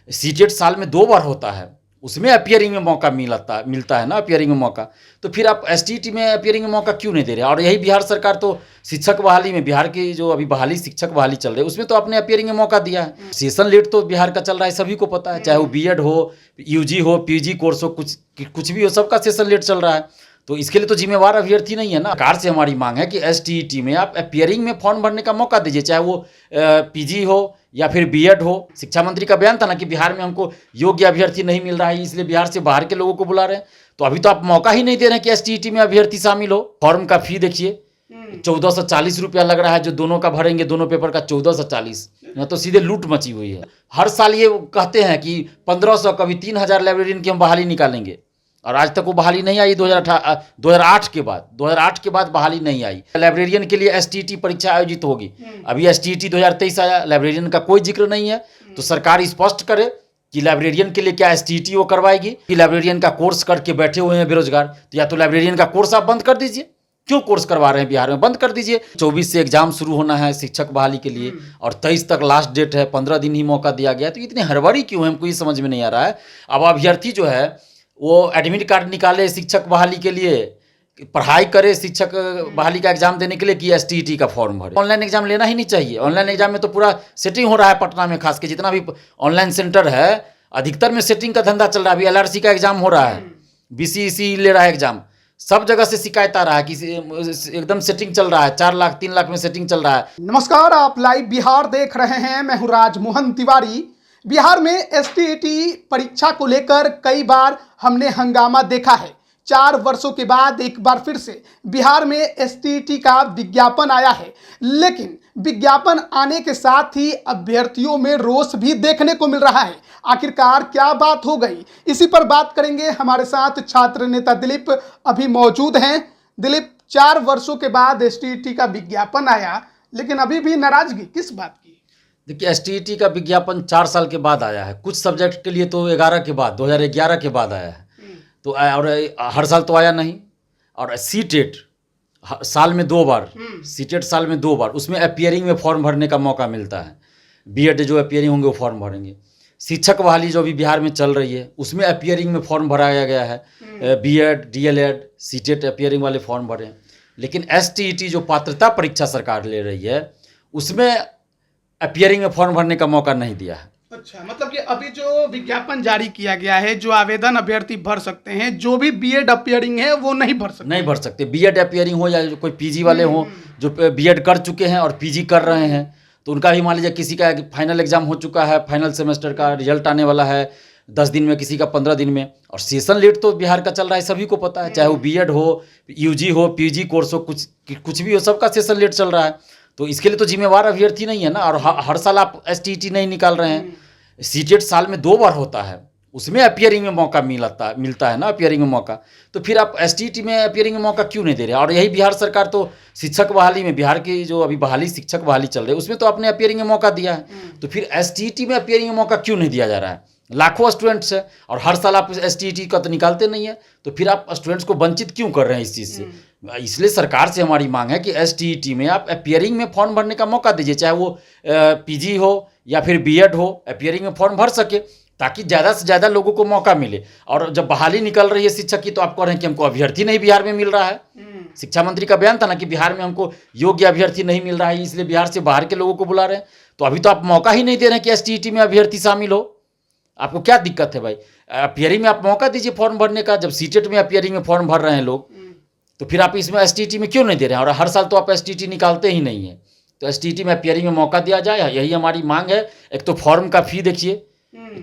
CTET साल में 2 बार होता है, उसमें अपीयरिंग में मौका मिलता है ना, अपीयरिंग में मौका। तो फिर आप एसटीईटी में अपीयरिंग में मौका क्यों नहीं दे रहे? और यही बिहार सरकार तो शिक्षक बहाली में, बिहार की जो अभी बहाली शिक्षक बहाली चल रही है उसमें तो आपने अपीयरिंग में मौका दिया है। सेशन लेट तो बिहार का चल रहा है, सभी को पता है, चाहे वो बीएड हो, यूजी हो, पीजी कोर्स हो, कुछ भी हो, सबका सेशन लेट चल रहा है। तो इसके लिए तो जिम्मेवार अभ्यर्थी नहीं है ना। सरकार से हमारी मांग है कि एसटीईटी में आप अपीयरिंग में फॉर्म भरने का मौका दीजिए, चाहे वो पीजी हो या फिर बीएड हो। शिक्षा मंत्री का बयान था ना कि बिहार में हमको योग्य अभ्यर्थी नहीं मिल रहा है, इसलिए बिहार से बाहर के लोगों को बुला रहे हैं। तो अभी तो आप मौका ही नहीं दे रहे हैं कि एसटीईटी में अभ्यर्थी शामिल हो। फॉर्म का फी देखिए, 1440 रुपया लग रहा है, जो दोनों का भरेंगे, दोनों पेपर का 1440। यहाँ तो सीधे लूट मची हुई है। हर साल ये कहते हैं कि 1500 कभी 3000 लाइब्रेरियन की हम बहाली निकालेंगे, और आज तक वो बहाली नहीं आई। 2008 के बाद बहाली नहीं आई। लाइब्रेरियन के लिए एसटीईटी परीक्षा आयोजित होगी, अभी एसटीईटी 2023 आया, लाइब्रेरियन का कोई जिक्र नहीं है। तो सरकार स्पष्ट करे कि लाइब्रेरियन के लिए क्या एसटीईटी वो करवाएगी, कि लाइब्रेरियन का कोर्स करके बैठे हुए हैं बेरोजगार, तो या तो लाइब्रेरियन का कोर्स आप बंद कर दीजिए। क्यों कोर्स करवा रहे हैं बिहार में? बंद कर दीजिए। 24 से एग्जाम शुरू होना है शिक्षक बहाली के लिए, और 23 तक लास्ट डेट है, 15 दिन ही मौका दिया गया है। तो इतनी हड़बड़ी क्यों है, हमको ये समझ में नहीं आ रहा है। अब अभ्यर्थी जो है वो एडमिट कार्ड निकाले शिक्षक बहाली के लिए, पढ़ाई करे शिक्षक बहाली का एग्जाम देने के लिए, कि एसटीईटी का फॉर्म भरे। ऑनलाइन एग्जाम लेना ही नहीं चाहिए। ऑनलाइन एग्जाम में तो पूरा सेटिंग हो रहा है पटना में, खास के जितना भी ऑनलाइन सेंटर है अधिकतर में सेटिंग का धंधा चल रहा है। अभी एलआरसी का एग्जाम हो रहा है, बीसीईसी ले रहा है एग्जाम, सब जगह से शिकायत आ रहा है कि एकदम सेटिंग चल रहा है, 4 लाख 3 लाख में सेटिंग चल रहा है। नमस्कार, आप लाइव बिहार देख रहे हैं। मैं हूं राजमोहन तिवारी। बिहार में एसटीईटी परीक्षा को लेकर कई बार हमने हंगामा देखा है। 4 वर्षों के बाद एक बार फिर से बिहार में एसटीईटी का विज्ञापन आया है, लेकिन विज्ञापन आने के साथ ही अभ्यर्थियों में रोष भी देखने को मिल रहा है। आखिरकार क्या बात हो गई, इसी पर बात करेंगे। हमारे साथ छात्र नेता दिलीप अभी मौजूद हैं। दिलीप, 4 वर्षों के बाद एसटीईटी का विज्ञापन आया, लेकिन अभी भी नाराजगी किस बात की? देखिए, एसटीईटी का विज्ञापन 4 साल के बाद आया है। कुछ सब्जेक्ट के लिए तो 11 के बाद, 2011 के बाद आया है। तो और हर साल तो आया नहीं। और सीटेट साल में 2 बार, सीटेट साल में 2 बार, उसमें अपीयरिंग में फॉर्म भरने का मौका मिलता है। बीएड जो अपीयरिंग होंगे वो फॉर्म भरेंगे। शिक्षक बहाली जो अभी बिहार में चल रही है उसमें अपीयरिंग में फॉर्म भराया गया है। बीएड, डीएलएड, सीटेट अपीयरिंग वाले फॉर्म भरे हैं। लेकिन एसटीईटी जो पात्रता परीक्षा सरकार ले रही है उसमें अपीयरिंग में फॉर्म भरने का मौका नहीं दिया है। अच्छा, मतलब कि अभी जो विज्ञापन जारी किया गया है, जो आवेदन अभ्यर्थी भर सकते हैं, जो भी बीएड अपीयरिंग है वो नहीं भर सकते। बीएड अपीयरिंग हो या कोई पीजी वाले हों जो बीएड कर चुके हैं और पीजी कर रहे हैं, तो उनका भी मान लीजिए किसी का फाइनल एग्जाम हो चुका है, फाइनल सेमेस्टर का रिजल्ट आने वाला है 10 दिन में, किसी का 15 दिन में। और सेशन लेट तो बिहार का चल रहा है, सभी को पता है, चाहे वो बीएड हो, यूजी हो, पीजी कोर्स हो, कुछ भी हो, सबका सेशन लेट चल रहा है। तो इसके लिए तो जिम्मेवार अभ्यर्थी नहीं है ना। और हर साल आप एसटीईटी नहीं निकाल रहे हैं। सीटेट साल में 2 बार होता है, उसमें अपीयरिंग में मौका मिलता है ना, अपीयरिंग में मौका। तो फिर आप एसटीईटी में अपीयरिंग में मौका क्यों नहीं दे रहे? और यही बिहार सरकार तो शिक्षक बहाली में, बिहार की जो अभी बहाली शिक्षक बहाली चल रही है उसमें तो आपने अपीयरिंग में मौका दिया है। तो फिर एसटीईटी में अपीयरिंग में मौका क्यों नहीं दिया जा रहा है? लाखों स्टूडेंट्स है और हर साल आप एसटीईटी का तो निकालते नहीं है, तो फिर आप स्टूडेंट्स को वंचित क्यों कर रहे हैं इस चीज़ से? इसलिए सरकार से हमारी मांग है कि एसटीईटी में आप अपीयरिंग में फॉर्म भरने का मौका दीजिए, चाहे वो पीजी हो या फिर बीएड हो, अपीयरिंग में फॉर्म भर सके, ताकि ज़्यादा से ज़्यादा लोगों को मौका मिले। और जब बहाली निकल रही है शिक्षक की, तो आप कह रहे हैं कि हमको अभ्यर्थी नहीं बिहार में मिल रहा है। शिक्षा मंत्री का बयान था ना कि बिहार में हमको योग्य अभ्यर्थी नहीं मिल रहा है, इसलिए बिहार से बाहर के लोगों को बुला रहे हैं। तो अभी तो आप मौका ही नहीं दे रहे हैं कि एसटीईटी में अभ्यर्थी शामिल हो। आपको क्या दिक्कत है भाई? अपीयरिंग में आप मौका दीजिए फॉर्म भरने का। जब सीटेट में अपीयरिंग में फॉर्म भर रहे हैं लोग, तो फिर आप इसमें एसटीईटी में क्यों नहीं दे रहे हैं? और हर साल तो आप एसटीईटी निकालते ही नहीं है। तो एसटीईटी में अपीयरिंग में मौका दिया जाए, यही हमारी मांग है। एक तो फॉर्म का फी देखिए,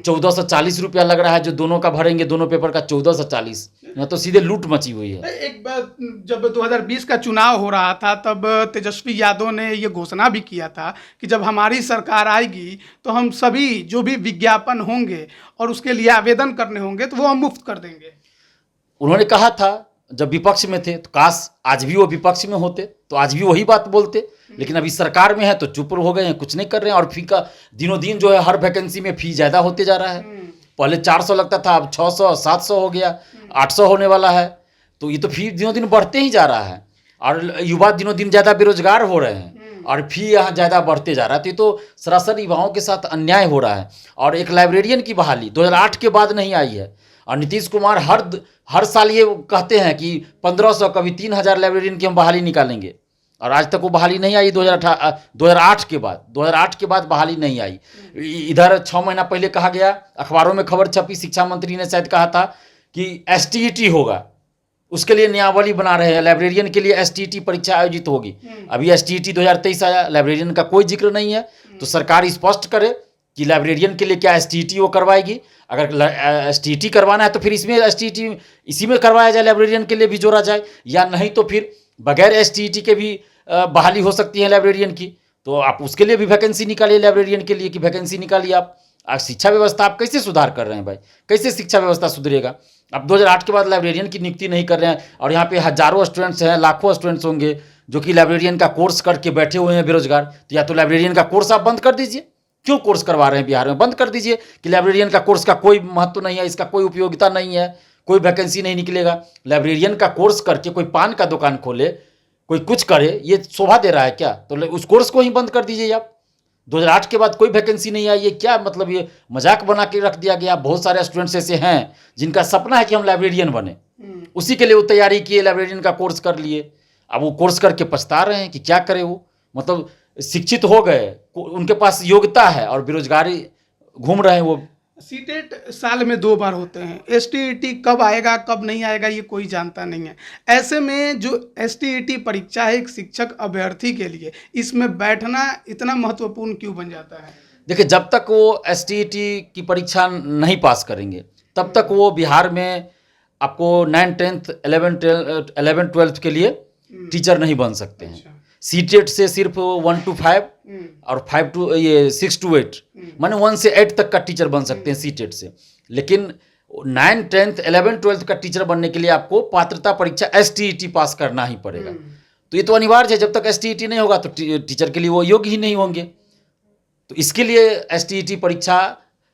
1440 रुपया लग रहा है, जो दोनों का भरेंगे, दोनों पेपर का 1440। यहाँ तो सीधे लूट मची हुई है। एक बार जब 2020 का चुनाव हो रहा था, तब तेजस्वी यादव ने ये घोषणा भी किया था कि जब हमारी सरकार आएगी तो हम सभी जो भी विज्ञापन होंगे और उसके लिए आवेदन करने होंगे तो वो हम मुफ्त कर देंगे। उन्होंने कहा था जब विपक्ष में थे, तो काश आज भी वो विपक्ष में होते तो आज भी वही बात बोलते। लेकिन अभी सरकार में है तो चुप हो गए हैं, कुछ नहीं कर रहे हैं। और फी का दिनों दिन जो है, हर वैकेंसी में फी ज़्यादा होते जा रहा है। पहले 400 लगता था, अब 600 700 हो गया, 800 होने वाला है। तो ये तो फी दिनों दिन बढ़ते ही जा रहा है। और युवा दिनों दिन ज़्यादा बेरोजगार हो रहे हैं। और फी यहाँ ज़्यादा बढ़ते जा रहा है, तो ये तो सरासर युवाओं के साथ अन्याय हो रहा है। और एक लाइब्रेरियन की बहाली 2008 के बाद नहीं आई है, और नीतीश कुमार हर साल ये कहते हैं कि 1500 कभी 3000 लाइब्रेरियन की हम बहाली निकालेंगे, और आज तक वो बहाली नहीं आई। 2008 के बाद बहाली नहीं आई। इधर 6 महीना पहले कहा गया, अखबारों में खबर छपी, शिक्षा मंत्री ने शायद कहा था कि STET होगा, उसके लिए नियमावली बना रहे हैं, लाइब्रेरियन के लिए STET परीक्षा आयोजित होगी। अभी STET 2023 आया, लाइब्रेरियन का कोई जिक्र नहीं है। तो सरकार स्पष्ट करे कि लाइब्रेरियन के लिए क्या STET वो करवाएगी। अगर STET करवाना है तो फिर इसमें STET इसी में करवाया जाए, लाइब्रेरियन के लिए भी जोड़ा जाए, या नहीं तो फिर बगैर STET के भी बहाली हो सकती है लाइब्रेरियन की। तो आप उसके लिए भी वैकेंसी निकालिए, लाइब्रेरियन के लिए की वैकेंसी निकालिए आप। शिक्षा व्यवस्था आप कैसे सुधार कर रहे हैं भाई, कैसे शिक्षा व्यवस्था सुधरेगा? आप 2008 के बाद लाइब्रेरियन की नियुक्ति नहीं कर रहे हैं, और यहाँ पे हजारों स्टूडेंट्स हैं, लाखों स्टूडेंट्स होंगे जो कि लाइब्रेरियन का कोर्स करके बैठे हुए हैं बेरोजगार। तो या तो लाइब्रेरियन का कोर्स आप बंद कर दीजिए, क्यों कोर्स करवा रहे हैं बिहार में? बंद कर दीजिए कि लाइब्रेरियन का कोर्स का कोई महत्व नहीं है, इसका कोई उपयोगिता नहीं है, कोई वैकेंसी नहीं निकलेगा। लाइब्रेरियन का कोर्स करके कोई पान का दुकान खोले, कोई कुछ करे, ये शोभा दे रहा है क्या? तो उस कोर्स को ही बंद कर दीजिए आप। 2008 के बाद कोई वैकेंसी नहीं आई, ये क्या मतलब? ये मजाक बना के रख दिया गया। बहुत सारे स्टूडेंट्स ऐसे हैं जिनका सपना है कि हम लाइब्रेरियन बने, उसी के लिए वो तैयारी किए, लाइब्रेरियन का कोर्स कर लिए। अब वो कोर्स करके पछता रहे हैं कि क्या करे वो। मतलब शिक्षित हो गए, उनके पास योग्यता है, और बेरोजगारी घूम रहे हैं वो। सीटेट साल में 2 बार होते हैं, STET कब आएगा कब नहीं आएगा ये कोई जानता नहीं है। ऐसे में जो STET परीक्षा है एक शिक्षक अभ्यर्थी के लिए, इसमें बैठना इतना महत्वपूर्ण क्यों बन जाता है? देखिए, जब तक वो STET की परीक्षा नहीं पास करेंगे तब तक वो बिहार में आपको 9, 10, 11, 12 के लिए टीचर नहीं बन सकते हैं। सीटेट से सिर्फ 1 to 5 और 6 to 8, माने 1 से 8 तक का टीचर बन सकते हैं सीटेट से। लेकिन 9, 10, 11, 12 का टीचर बनने के लिए आपको पात्रता परीक्षा STET पास करना ही पड़ेगा। तो ये तो अनिवार्य है, जब तक STET नहीं होगा तो टीचर के लिए वो योग्य ही नहीं होंगे। तो इसके लिए STET परीक्षा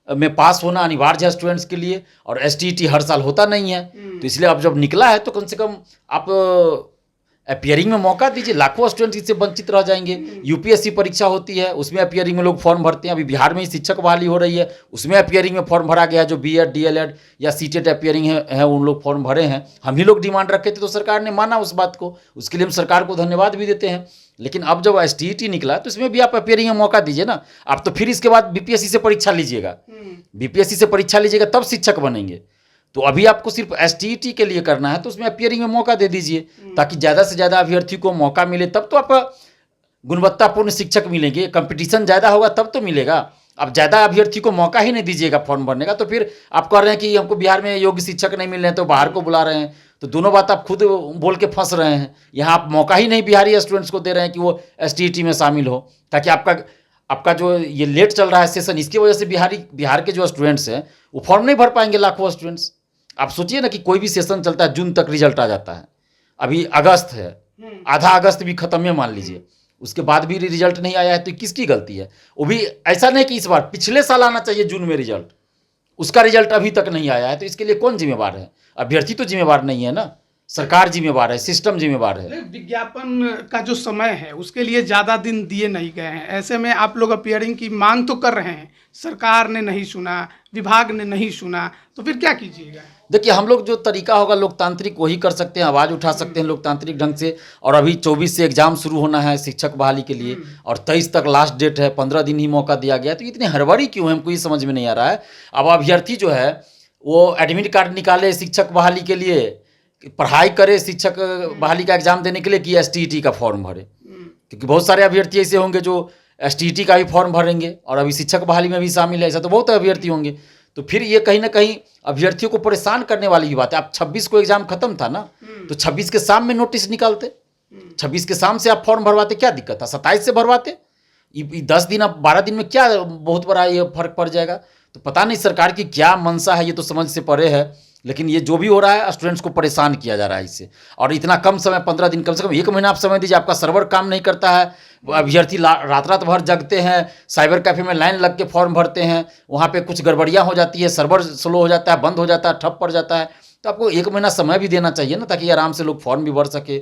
में पास होना अनिवार्य है स्टूडेंट्स के लिए, और STET हर साल होता नहीं है। तो इसलिए अब जब निकला है तो कम से कम आप अपियरिंग में मौका दीजिए। लाखों स्टूडेंट इससे वंचित रह जाएंगे। UPSC परीक्षा होती है, उसमें अपियरिंग में लोग फॉर्म भरते हैं। अभी बिहार में ही शिक्षक बहाली हो रही है, उसमें अपियरिंग में फॉर्म भरा गया है। जो BEd, DLEd या सीटेट अपियरिंग है उन लोग फॉर्म भरे हैं। हम ही लोग डिमांड रखे थे तो सरकार ने माना उस बात को, उसके लिए हम सरकार को धन्यवाद भी देते हैं। लेकिन अब जब STET निकला तो इसमें भी आप अपियरिंग में मौका दीजिए ना। आप तो फिर इसके बाद BPSC से परीक्षा लीजिएगा, BPSC से परीक्षा लीजिएगा तब शिक्षक बनेंगे। तो अभी आपको सिर्फ STET के लिए करना है तो उसमें अपियरिंग में मौका दे दीजिए, ताकि ज़्यादा से ज़्यादा अभ्यर्थी को मौका मिले। तब तो आप गुणवत्तापूर्ण शिक्षक मिलेंगे, कंपटीशन ज़्यादा होगा तब तो मिलेगा। अब ज़्यादा अभ्यर्थी को मौका ही नहीं दीजिएगा फॉर्म भरने का, तो फिर आप कह रहे हैं कि हमको बिहार में योग्य शिक्षक नहीं मिल रहे हैं तो बाहर को बुला रहे हैं। तो दोनों बात आप खुद बोल के फंस रहे हैं। यहाँ आप मौका ही नहीं बिहारी स्टूडेंट्स को दे रहे हैं कि वो STET में शामिल हो, ताकि आपका जो ये लेट चल रहा है सेशन, इसकी वजह से बिहार के जो स्टूडेंट्स हैं वो फॉर्म नहीं भर पाएंगे, लाखों स्टूडेंट्स। आप सोचिए ना कि कोई भी सेशन चलता है, जून तक रिजल्ट आ जाता है, अभी अगस्त है, आधा अगस्त भी खत्म है मान लीजिए, उसके बाद भी रिजल्ट नहीं आया है, तो किसकी गलती है? वो भी ऐसा नहीं कि इस बार, पिछले साल आना चाहिए जून में रिजल्ट, उसका रिजल्ट अभी तक नहीं आया है। तो इसके लिए कौन जिम्मेवार है? अभ्यर्थी तो जिम्मेवार नहीं है ना, सरकार जिम्मेवार है, सिस्टम जिम्मेवार है। विज्ञापन का जो समय है उसके लिए ज़्यादा दिन दिए नहीं गए हैं। ऐसे में आप लोग अपियरिंग की मांग तो कर रहे हैं, सरकार ने नहीं सुना, विभाग ने नहीं सुना, तो फिर क्या कीजिएगा? देखिए, हम लोग जो तरीका होगा लोकतांत्रिक वही कर सकते हैं, आवाज़ उठा सकते हैं लोकतांत्रिक ढंग से। और अभी 24 से एग्जाम शुरू होना है शिक्षक बहाली के लिए, और 23 तक लास्ट डेट है, 15 दिन ही मौका दिया गया है। तो इतनी हड़बड़ी क्यों है, हमको ये समझ में नहीं आ रहा है। अब अभ्यर्थी जो है वो एडमिट कार्ड निकाले शिक्षक बहाली के लिए, पढ़ाई करे शिक्षक बहाली का एग्जाम देने के लिए, कि STET का फॉर्म भरे। क्योंकि बहुत सारे अभ्यर्थी ऐसे होंगे जो STET का भी फॉर्म भरेंगे और अभी शिक्षक बहाली में भी शामिल है, ऐसा तो बहुत अभ्यर्थी होंगे। तो फिर ये कहीं ना कहीं अभ्यर्थियों को परेशान करने वाली ही बात है। आप 26 को एग्जाम खत्म था ना, तो 26 के शाम में नोटिस निकालते, 26 के शाम से आप फॉर्म भरवाते, क्या दिक्कत था? 27 से भरवाते, 10 दिन, अब 12 दिन में क्या बहुत बड़ा ये फर्क पड़ जाएगा? तो पता नहीं सरकार की क्या मंशा है, ये तो समझ से परे है। लेकिन ये जो भी हो रहा है, स्टूडेंट्स को परेशान किया जा रहा है इससे। और इतना कम समय, 15 दिन, कम से कम 1 महीना आप समय दीजिए। आपका सर्वर काम नहीं करता है, अभ्यर्थी रात भर जगते हैं, साइबर कैफे में लाइन लग के फॉर्म भरते हैं, वहाँ पे कुछ गड़बड़ियाँ हो जाती है, सर्वर स्लो हो जाता है, बंद हो जाता है, ठप पड़ जाता है। तो आपको 1 महीना समय भी देना चाहिए ना, ताकि आराम से लोग फॉर्म भी भर सके।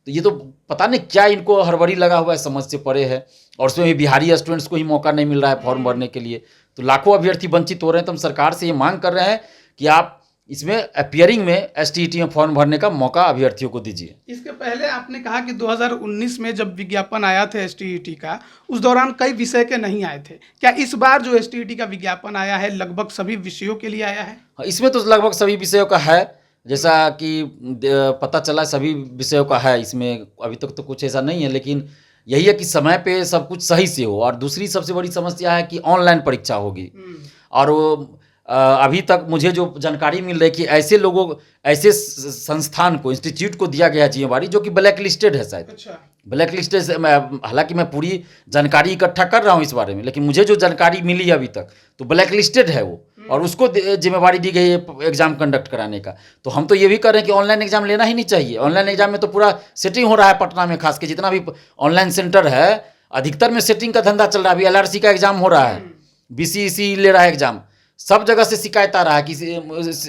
तो ये तो पता नहीं क्या इनको हड़बड़ी लगा हुआ है, समझ से परे है। और उसमें भी बिहारी स्टूडेंट्स को ही मौका नहीं मिल रहा है फॉर्म भरने के लिए, तो लाखों अभ्यर्थी वंचित हो रहे हैं। तो हम सरकार से ये मांग कर रहे हैं कि आप इसमें अपीयरिंग में एसटीईटी में फॉर्म भरने का मौका अभ्यर्थियों को दीजिए। इसके पहले आपने कहा कि 2019 में जब विज्ञापन आया था एसटीईटी का, उस दौरान कई विषय के नहीं आए थे। क्या इस बार जो एसटीईटी का विज्ञापन आया है लगभग सभी विषयों के लिए आया है? इसमें तो लगभग सभी विषयों का है, जैसा कि पता चला सभी विषयों का है इसमें। अभी तक तो कुछ ऐसा नहीं है, लेकिन यही है कि समय पे सब कुछ सही से हो। और दूसरी सबसे बड़ी समस्या है कि ऑनलाइन परीक्षा होगी। और वो अभी तक मुझे जो जानकारी मिल रही है कि ऐसे लोगों, ऐसे संस्थान को, इंस्टीट्यूट को दिया गया जिम्मेवारी जो कि ब्लैक लिस्टेड है शायद। अच्छा। ब्लैक लिस्टेड से हालांकि मैं पूरी जानकारी इकट्ठा कर रहा हूँ इस बारे में, लेकिन मुझे जो जानकारी मिली अभी तक तो ब्लैक लिस्टेड है वो, और उसको जिम्मेवारी दी गई है एग्जाम कंडक्ट कराने का। तो हम तो ये भी कर रहे हैं कि ऑनलाइन एग्जाम लेना ही नहीं चाहिए। ऑनलाइन एग्जाम में तो पूरा सेटिंग हो रहा है पटना में, खास के जितना भी ऑनलाइन सेंटर है अधिकतर में सेटिंग का धंधा चल रहा है। अभी एलआरसी का एग्जाम हो रहा है, बीसीईसी ले रहा है एग्जाम, सब जगह से शिकायत आ रहा है कि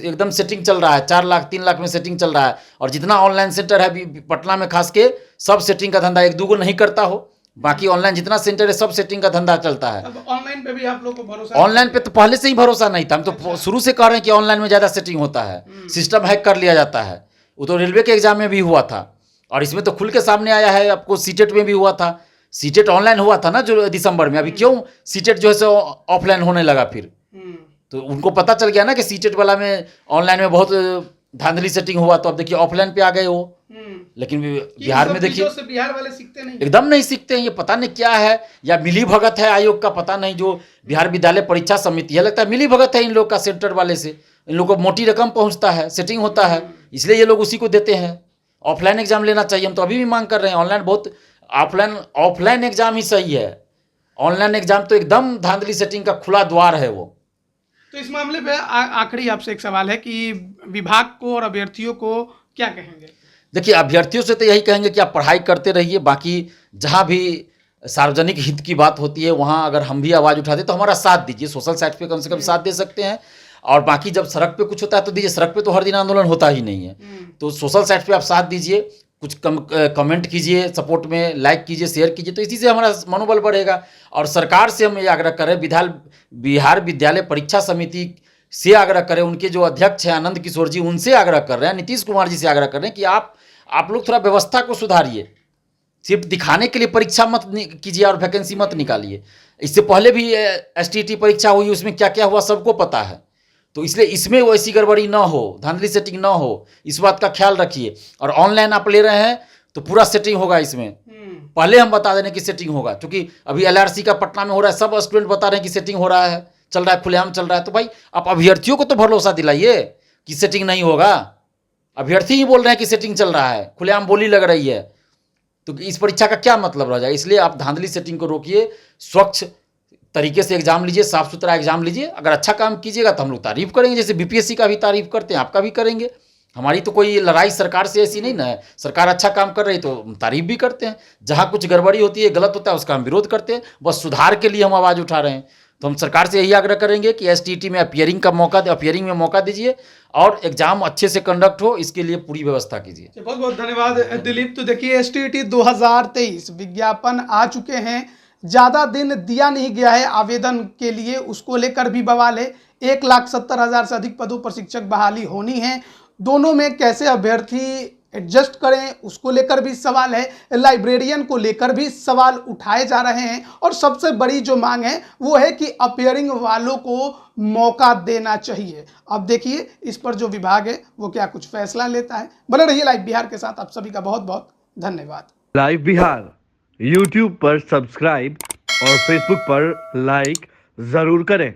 एकदम सेटिंग चल रहा है, 4 लाख 3 लाख में सेटिंग चल रहा है। और जितना ऑनलाइन सेंटर है पटना में खास के, सब सेटिंग का धंधा, एक दूगो नहीं करता हो, बाकी ऑनलाइन जितना सेंटर है सब सेटिंग का धंधा चलता है। अब ऑनलाइन पे भी आप लोग को भरोसा? ऑनलाइन पे तो पहले से ही भरोसा नहीं था। हम तो शुरू से कह रहे हैं कि ऑनलाइन में ज़्यादा सेटिंग होता है, सिस्टम हैक कर लिया जाता है। वो तो रेलवे के एग्जाम में भी हुआ था, और इसमें तो खुल के सामने आया है। आपको सीटेट में भी हुआ था, सीटेट ऑनलाइन हुआ था ना जो दिसंबर में। अभी क्यों सीटेट जो है सो ऑफलाइन होने लगा फिर? तो उनको पता चल गया ना कि सीटेट वाला में ऑनलाइन में बहुत धांधली सेटिंग हुआ, तो अब देखिए ऑफलाइन पे आ गए वो। लेकिन बिहार में देखिए बिहार वाले सीखते नहीं, एकदम नहीं सीखते हैं। ये पता नहीं क्या है, या मिली भगत है आयोग का, पता नहीं। जो बिहार विद्यालय परीक्षा समिति है, लगता है मिली भगत है इन लोग का सेंटर वाले से। इन लोग को मोटी रकम पहुंचता है, सेटिंग होता है, इसलिए ये लोग उसी को देते हैं। ऑफलाइन एग्जाम लेना चाहिए। हम तो अभी भी मांग कर रहे हैं ऑनलाइन बहुत, ऑफलाइन एग्जाम ही सही है। ऑनलाइन एग्जाम तो एकदम धांधली सेटिंग का खुला द्वार है वो। तो इस मामले पे आखिरी आपसे एक सवाल है कि विभाग को और अभ्यर्थियों को क्या कहेंगे? देखिए, अभ्यर्थियों से तो यही कहेंगे कि आप पढ़ाई करते रहिए। बाकी जहाँ भी सार्वजनिक हित की बात होती है वहाँ अगर हम भी आवाज़ उठाते तो हमारा साथ दीजिए। सोशल साइट पे कम से कम साथ दे सकते हैं। और बाकी जब सड़क पे कुछ होता है तो दीजिए। सड़क पे तो हर दिन आंदोलन होता ही नहीं है, तो सोशल साइट पे आप साथ दीजिए, कुछ कमेंट कीजिए, सपोर्ट में लाइक कीजिए, शेयर कीजिए, तो इसी से हमारा मनोबल बढ़ेगा। और सरकार से हम ये आग्रह करें, बिहार विद्यालय परीक्षा समिति से आग्रह करें, उनके जो अध्यक्ष हैं आनंद किशोर जी, उनसे आग्रह कर रहे हैं, नीतीश कुमार जी से आग्रह कर रहे हैं कि आप लोग थोड़ा व्यवस्था को सुधारिए। सिर्फ दिखाने के लिए परीक्षा मत कीजिए और वैकेंसी मत निकालिए। इससे पहले भी एसटीईटी परीक्षा हुई, उसमें क्या क्या हुआ सबको पता है। तो इसलिए इसमें वैसी गड़बड़ी ना हो, धांधली सेटिंग ना हो, इस बात का ख्याल रखिए। और ऑनलाइन आप ले रहे हैं तो पूरा सेटिंग होगा इसमें। पहले हम बता देने की सेटिंग होगा, क्योंकि अभी एलआरसी का पटना में हो रहा है, सब स्टूडेंट बता रहे हैं कि सेटिंग हो रहा है, चल रहा है, खुलेआम चल रहा है। तो भाई आप अभ्यर्थियों को तो भरोसा दिलाइए कि सेटिंग नहीं होगा। अभ्यर्थी ही बोल रहे हैं कि सेटिंग चल रहा है, खुलेआम बोली लग रही है, तो इस परीक्षा का क्या मतलब रह जाएगा? इसलिए आप धांधली सेटिंग को रोकिए, स्वच्छ तरीके से एग्जाम लीजिए, साफ सुथरा एग्जाम लीजिए। अगर अच्छा काम कीजिएगा तो हम लोग तारीफ करेंगे, जैसे बीपीएससी का भी तारीफ करते हैं, आपका भी करेंगे। हमारी तो कोई लड़ाई सरकार से ऐसी नहीं ना है। सरकार अच्छा काम कर रही तो तारीफ भी करते हैं, जहाँ कुछ गड़बड़ी होती है, गलत होता है, उसका हम विरोध करते हैं। बस सुधार के लिए हम आवाज़ उठा रहे हैं। तो हम सरकार से यही आग्रह करेंगे कि एसटीईटी में अपीयरिंग में मौका दीजिए और एग्जाम अच्छे से कंडक्ट हो, इसके लिए पूरी व्यवस्था कीजिए। बहुत बहुत धन्यवाद दिलीप। तो देखिए, एसटीईटी 2023 विज्ञापन आ चुके हैं, ज़्यादा दिन दिया नहीं गया है आवेदन के लिए, उसको लेकर भी बवाल है। 1,70,000 से अधिक पदों पर शिक्षक बहाली होनी है। दोनों में कैसे अभ्यर्थी एडजस्ट करें उसको लेकर भी सवाल है। लाइब्रेरियन को लेकर भी सवाल उठाए जा रहे हैं। और सबसे बड़ी जो मांग है वो है कि अपीयरिंग वालों को मौका देना चाहिए। अब देखिए इस पर जो विभाग है वो क्या कुछ फैसला लेता है। बने रहिए लाइव बिहार के साथ। आप सभी का बहुत बहुत धन्यवाद। लाइव बिहार यूट्यूब पर सब्सक्राइब और फेसबुक पर लाइक जरूर करें।